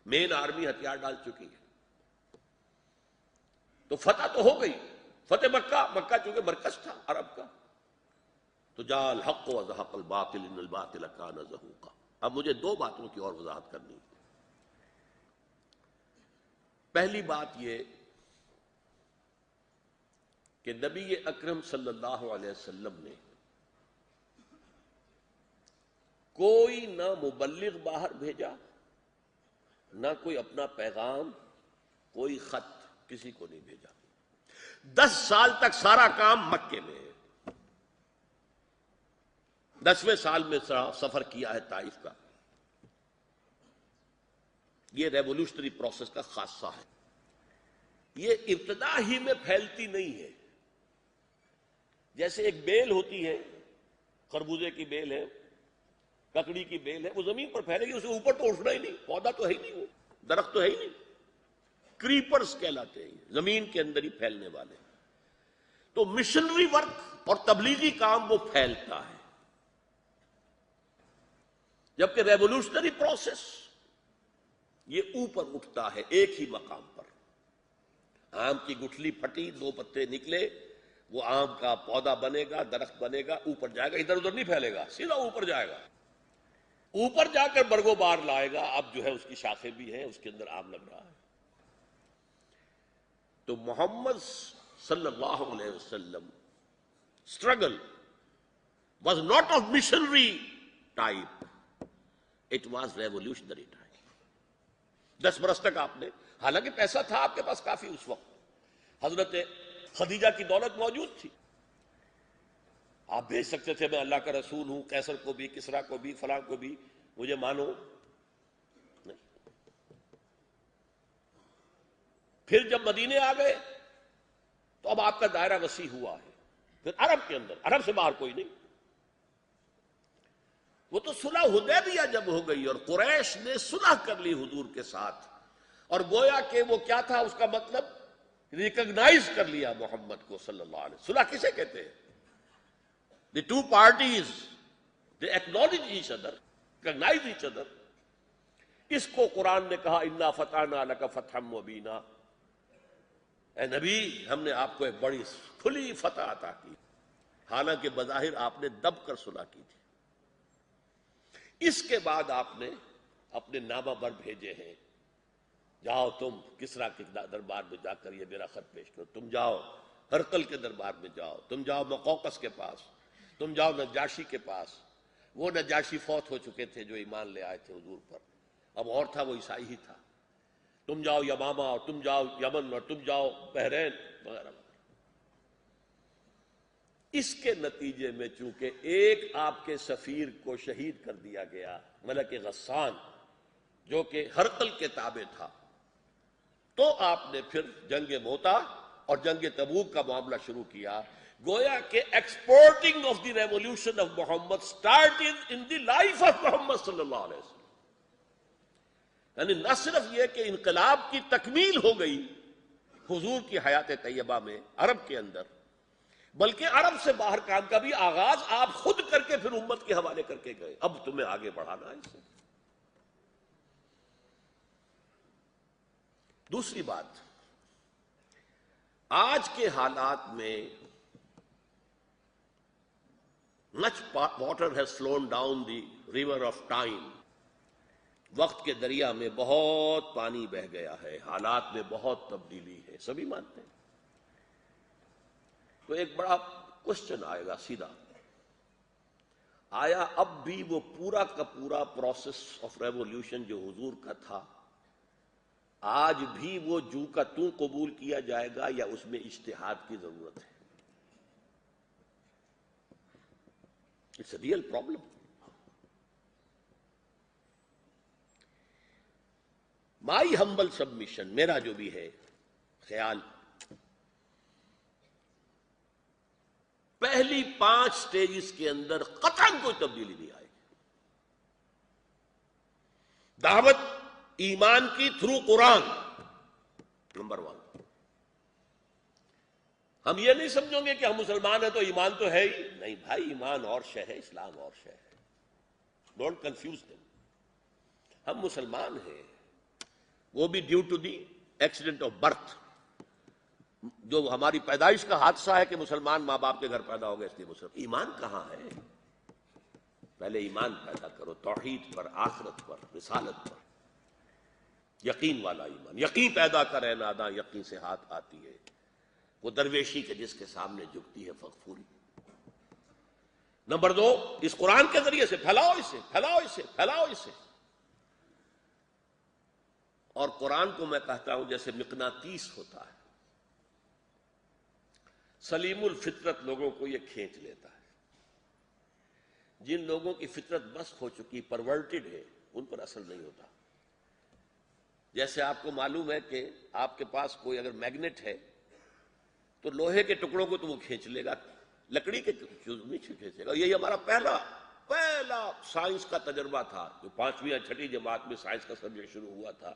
Man army ہتھیار ڈال چکی ہے. تو فتح تو ہو گئی. فتح مکہ، مکہ چونکہ مرکز تھا عرب کا. تو جاء الحق وزهق الباطل ان الباطل كان زهوقا. اب مجھے دو باتوں کی اور وضاحت کرنی ہے. پہلی بات یہ کہ نبی اکرم صلی اللہ علیہ وسلم نے کوئی نہ مبلغ باہر بھیجا، نہ کوئی اپنا پیغام، کوئی خط کسی کو نہیں بھیجا. 10 سال تک سارا کام مکے میں ہے. 10ویں سال میں سفر کیا ہے طائف کا. یہ ریولوشنری پروسیس کا خاصہ ہے. یہ ابتدا ہی میں پھیلتی نہیں ہے. جیسے ایک بیل ہوتی ہے، خربوزے کی بیل ہے، ککڑی کی بیل ہے، وہ زمین پر پھیلے گی، اسے اوپر تو اٹھنا ہی نہیں، پودا تو ہے ہی نہیں، وہ درخت تو ہے ہی نہیں. کریپرز کہلاتے ہیں، زمین کے اندر ہی پھیلنے والے. تو مشنری ورک اور تبلیغی کام وہ پھیلتا ہے. جبکہ ریولوشنری پروسیس یہ اوپر اٹھتا ہے ایک ہی مقام پر. آم کی گٹھلی پھٹی، 2 پتے نکلے، وہ آم کا پودا بنے گا، درخت بنے گا، اوپر جائے گا، ادھر ادھر نہیں پھیلے گا، سیدھا اوپر جائے گا. اوپر جا کر برگو بار لائے گا. اب جو ہے اس کی شاخیں بھی ہیں، اس کے اندر آم لگ رہا ہے. تو محمد صلی اللہ علیہ وسلم struggle was not of missionary type, it was revolutionary type. 10 برس تک آپ نے، حالانکہ پیسہ تھا آپ کے پاس کافی اس وقت، حضرت خدیجہ کی دولت موجود تھی، آپ بھیج سکتے تھے میں اللہ کا رسول ہوں، قیصر کو بھی، کسریٰ کو بھی، فلاں کو بھی، مجھے مانو. نہیں. پھر جب مدینے آ گئے تو اب آپ کا دائرہ وسیع ہوا ہے. پھر عرب کے اندر، عرب سے باہر کوئی نہیں. وہ تو صلح حدیبیہ جب ہو گئی اور قریش نے صلح کر لی حضور کے ساتھ، اور گویا کہ وہ کیا تھا اس کا مطلب، ریکگنائز کر لیا محمد کو صلی اللہ علیہ وسلم. صلح کسے کہتے ہیں؟ The two parties, they acknowledge each other, recognize each other. اس کو قرآن نے کہا اِنَّا فَتَحْنَا لَكَ فَتْحًا مُبِينًا. اے نبی، ہم نے آپ کو ایک بڑی کھلی فتح عطا کی، حالانکہ بظاہر آپ نے دب کر صلح کی تھی. اس کے بعد آپ نے اپنے نامہ بر بھیجے ہیں، جاؤ تم کسریٰ کے دربار میں جا کر یہ میرا خط پیش کرو، تم جاؤ ہرقل کے دربار میں جاؤ، تم جاؤ مقوقس کے پاس، تم جاؤ نجاشی کے پاس. وہ نجاشی فوت ہو چکے تھے جو ایمان لے آئے تھے حضور پر، اب اور تھا وہ عیسائی ہی تھا. تم جاؤ یمامہ، اور تم جاؤ یمن، اور تم جاؤ بحرین وغیرہ. اس کے نتیجے میں چونکہ ایک آپ کے سفیر کو شہید کر دیا گیا، ملک غسان، جو کہ ہرقل کے تابع تھا، تو آپ نے پھر جنگ موتا اور جنگ تبوک کا معاملہ شروع کیا. گویا کہ exporting of the revolution of Muhammad started in the life of Muhammad صلی اللہ علیہ وسلم. یعنی نہ صرف یہ کہ انقلاب کی تکمیل ہو گئی حضور کی حیات طیبہ میں عرب کے اندر، بلکہ عرب سے باہر کام کا بھی آغاز آپ خود کر کے پھر امت کے حوالے کر کے گئے. اب تمہیں آگے بڑھانا ہے اس سے. دوسری بات، آج کے حالات میں much water has flown down the river of time. وقت کے دریا میں بہت پانی بہہ گیا ہے، حالات میں بہت تبدیلی ہے، سبھی مانتے ہیں. تو ایک بڑا کوشچن آئے گا سیدھا، آیا اب بھی وہ پورا کا پورا پروسیس آف ریولوشن جو حضور کا تھا، آج بھی وہ جو کا تو قبول کیا جائے گا یا اس میں اجتہاد کی ضرورت ہے؟ It's a real problem. My humble submission, میرا جو بھی ہے خیال، پہلی 5 سٹیجز کے اندر قطعاً کوئی تبدیلی نہیں آئے گی. دعوت ایمان کی تھرو قرآن، نمبر 1. ہم یہ نہیں سمجھیں گے کہ ہم مسلمان ہیں تو ایمان تو ہے ہی نہیں. بھائی ایمان اور شے ہے، اسلام اور شے ہے. Don't confuse them. ہم مسلمان ہیں وہ بھی due to the accident of birth, جو ہماری پیدائش کا حادثہ ہے کہ مسلمان ماں باپ کے گھر پیدا ہو گئے اس لیے مسلمان۔ ایمان کہاں ہے؟ پہلے ایمان پیدا کرو، توحید پر، آخرت پر، رسالت پر، یقین والا ایمان۔ یقین پیدا کرے ناداں یقین سے ہاتھ آتی ہے، وہ درویشی کے جس کے سامنے جھکتی ہے فغفوری۔ نمبر 2، اس قرآن کے ذریعے سے پھیلاؤ اسے، پھیلاؤ اسے، پھیلاؤ اسے۔ اور قرآن کو میں کہتا ہوں جیسے مقناطیس ہوتا ہے، سلیم الفطرت لوگوں کو یہ کھینچ لیتا ہے۔ جن لوگوں کی فطرت بس ہو چکی، پرورٹڈ ہے، ان پر اثر نہیں ہوتا۔ جیسے آپ کو معلوم ہے کہ آپ کے پاس کوئی اگر میگنیٹ ہے تو لوہے کے ٹکڑوں کو تو وہ کھینچ لے گا، لکڑی کے چیز نہیں کھینچے گا۔ یہی ہمارا پہلا سائنس کا تجربہ تھا، جو 5ویں یا 6ٹھی جماعت میں سائنس کا سبجیکٹ شروع ہوا تھا،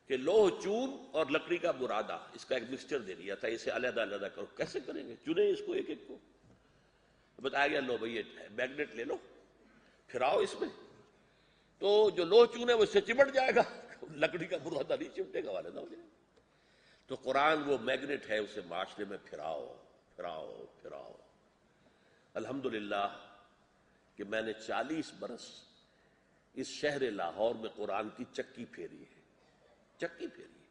کہ لوہ چون اور لکڑی کا برادہ، اس کا ایک مکسچر دے دیا تھا، اسے علیحدہ علیحدہ کرو۔ کیسے کریں گے؟ چنیں اس کو ایک ایک کو، بتایا گیا لو بھائی یہ میگنیٹ لے لو، پھراؤ اس میں، تو جو لوہ چون ہے وہ اس سے چمٹ جائے گا، لکڑی کا برادہ نہیں چمٹے گا، علیحدہ ہو جائے گا۔ تو قرآن وہ میگنیٹ ہے، اسے معاشرے میں پھراؤ پھراؤ پھراؤ۔ الحمدللہ کہ میں نے 40 برس اس شہر لاہور میں قرآن کی چکی پھیری ہے، چکی پھیری ہے،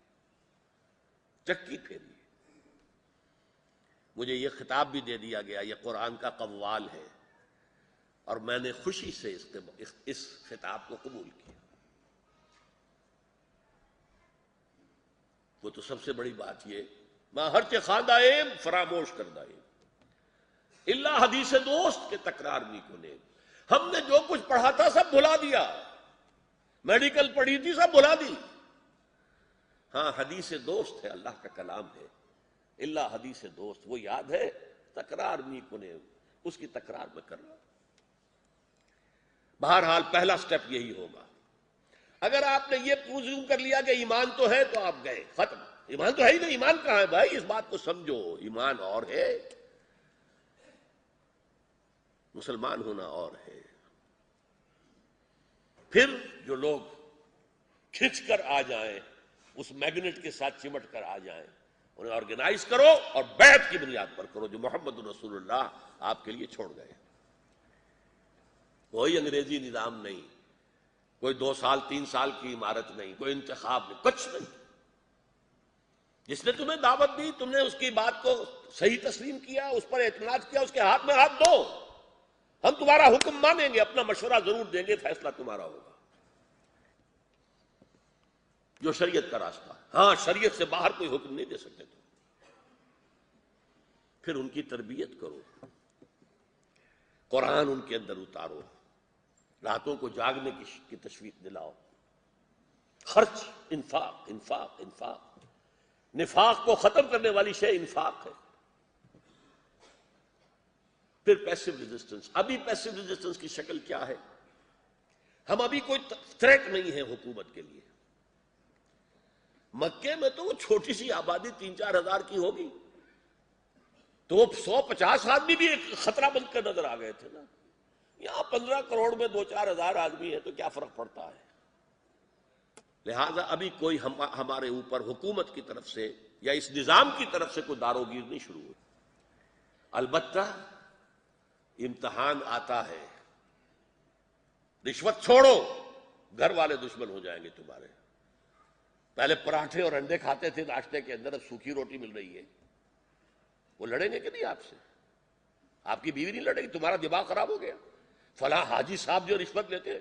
چکی پھیری ہے۔ مجھے یہ خطاب بھی دے دیا گیا، یہ قرآن کا قوال ہے، اور میں نے خوشی سے اس خطاب کو قبول کیا۔ وہ تو سب سے بڑی بات یہ، ماں ہرچہ خواندہ ایم فراموش کردہ ایم، اللہ حدیث دوست کے تکرار نہیں کنے۔ ہم نے جو کچھ پڑھا تھا سب بھلا دیا، میڈیکل پڑھی تھی سب بھلا دی۔ ہاں حدیث دوست ہے، اللہ کا کلام ہے، اللہ حدیث دوست وہ یاد ہے، تکرار نہیں کنے، اس کی تکرار میں کر رہا ہوں۔ بہرحال پہلا سٹیپ یہی ہوگا۔ اگر آپ نے یہ پروزیوم کر لیا کہ ایمان تو ہے تو آپ گئے، ختم۔ ایمان تو ہے ہی نہیں، ایمان کہاں ہے بھائی؟ اس بات کو سمجھو، ایمان اور ہے، مسلمان ہونا اور ہے۔ پھر جو لوگ کھنچ کر آ جائیں، اس میگنیٹ کے ساتھ چمٹ کر آ جائیں، انہیں آرگنائز کرو اور بیعت کی بنیاد پر کرو، جو محمد رسول اللہ آپ کے لیے چھوڑ گئے۔ کوئی انگریزی نظام نہیں، کوئی 2 سال 3 سال کی عمارت نہیں، کوئی انتخاب نہیں، کچھ نہیں۔ جس نے تمہیں دعوت دی، تم نے اس کی بات کو صحیح تسلیم کیا، اس پر اعتماد کیا، اس کے ہاتھ میں ہاتھ دو۔ ہم تمہارا حکم مانیں گے، اپنا مشورہ ضرور دیں گے، فیصلہ تمہارا ہوگا، جو شریعت کا راستہ ہے۔ ہاں شریعت سے باہر کوئی حکم نہیں دے سکتے تم۔ پھر ان کی تربیت کرو، قرآن ان کے اندر اتارو، راتوں کو جاگنے کی تشویق دلاؤ، خرچ، انفاق انفاق انفاق۔ نفاق کو ختم کرنے والی شے انفاق ہے۔ پھر پیسو ریزسٹنس۔ ابھی پیسو ریزسٹنس کی شکل کیا ہے؟ ہم ابھی کوئی تھریٹ نہیں ہے حکومت کے لیے۔ مکے میں تو وہ چھوٹی سی آبادی 3-4 ہزار کی ہوگی، تو وہ 150 آدمی بھی ایک خطرہ بن کر نظر آ گئے تھے نا۔ یہاں 15 کروڑ میں 2-4 ہزار آدمی ہے تو کیا فرق پڑتا ہے؟ لہذا ابھی کوئی ہمارے اوپر حکومت کی طرف سے یا اس نظام کی طرف سے کوئی داروگیر نہیں شروع ہوئی۔ البتہ امتحان آتا ہے، رشوت چھوڑو، گھر والے دشمن ہو جائیں گے تمہارے۔ پہلے پراٹھے اور انڈے کھاتے تھے ناشتے کے اندر، اب سوکھی روٹی مل رہی ہے، وہ لڑیں گے کہ نہیں آپ سے؟ آپ کی بیوی نہیں لڑے گی، تمہارا دماغ خراب ہو گیا۔ فلاں حاجی صاحب جو رشوت لیتے ہیں،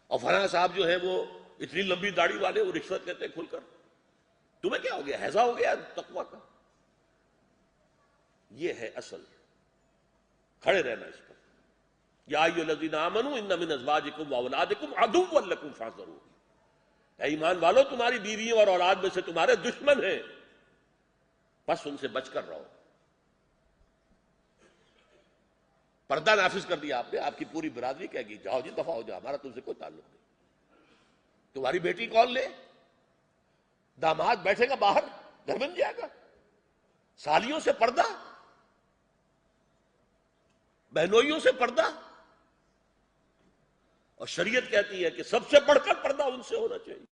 اور فلاں صاحب جو ہے وہ اتنی لمبی داڑھی والے، وہ رشوت لیتے کھل کر، تمہیں کیا ہو گیا؟ ہیضہ ہو گیا تقویٰ کا؟ یہ ہے اصل، کھڑے رہنا اس پر۔ یا ایھا الذین آمنوا ان من ازواجکم واولادکم عدوا لکم فاحذروہ، اے ایمان والو تمہاری بیویوں اور اولاد میں سے تمہارے دشمن ہیں، بس ان سے بچ کر رہو۔ پردہ نافذ کر دیا آپ نے، آپ کی پوری برادری کہے گی جاؤ جی دفع ہو جاؤ، ہمارا تم سے کوئی تعلق نہیں۔ تمہاری بیٹی کون لے؟ داماد بیٹھے گا باہر، گھر بن جائے گا، سالیوں سے پردہ، بہنوئیوں سے پردہ، اور شریعت کہتی ہے کہ سب سے بڑھ کر پردہ ان سے ہونا چاہیے۔